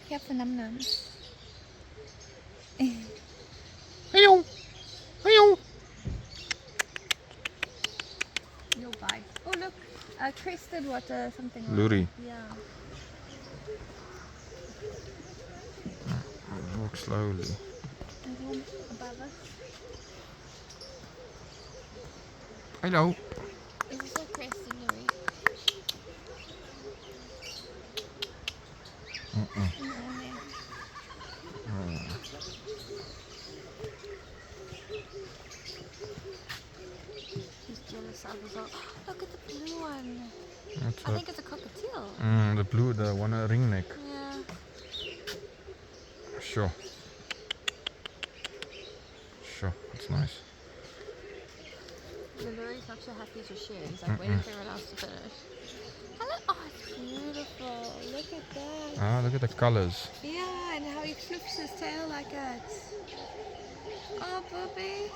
Here for num-nums. Hey-o. Hey-o. You'll bite. Oh look, crested water, something like Luri. that. Yeah. Walk slowly. There's one above us. Hello. This is a crested lorry. He's jealous of us all. Look at the blue one. What's I that? think it's a cockatiel. The blue, the one ring neck. Yeah. Sure. Sure, that's nice. The lorry's not so happy to share. He's like waiting for everyone else to finish. Hello. Oh, it's beautiful. Look at that. Ah, look at the colors. Yeah, and how he flips his tail like that. Oh, Bobby.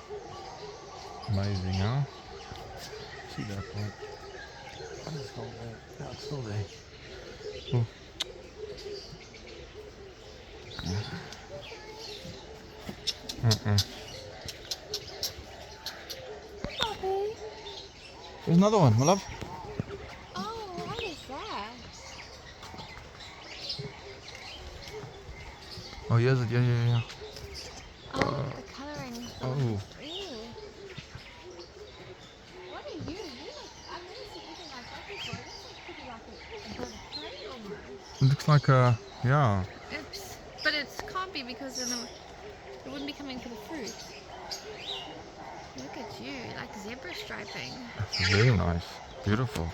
Amazing, huh? See that one? It's still there. Yeah, it's still there. Oh. Bobby. There's another one, my love. Oh, what is that? Oh, here's it. Yeah. Oh, the colouring. Oh. Ooh. What are you? I've never seen anything like that before. It looks like pretty like a bird of prey almost. It looks like a, yeah. Oops. But it can't be because then it wouldn't be coming for the fruit. Look at you, like zebra striping. Very nice. Beautiful.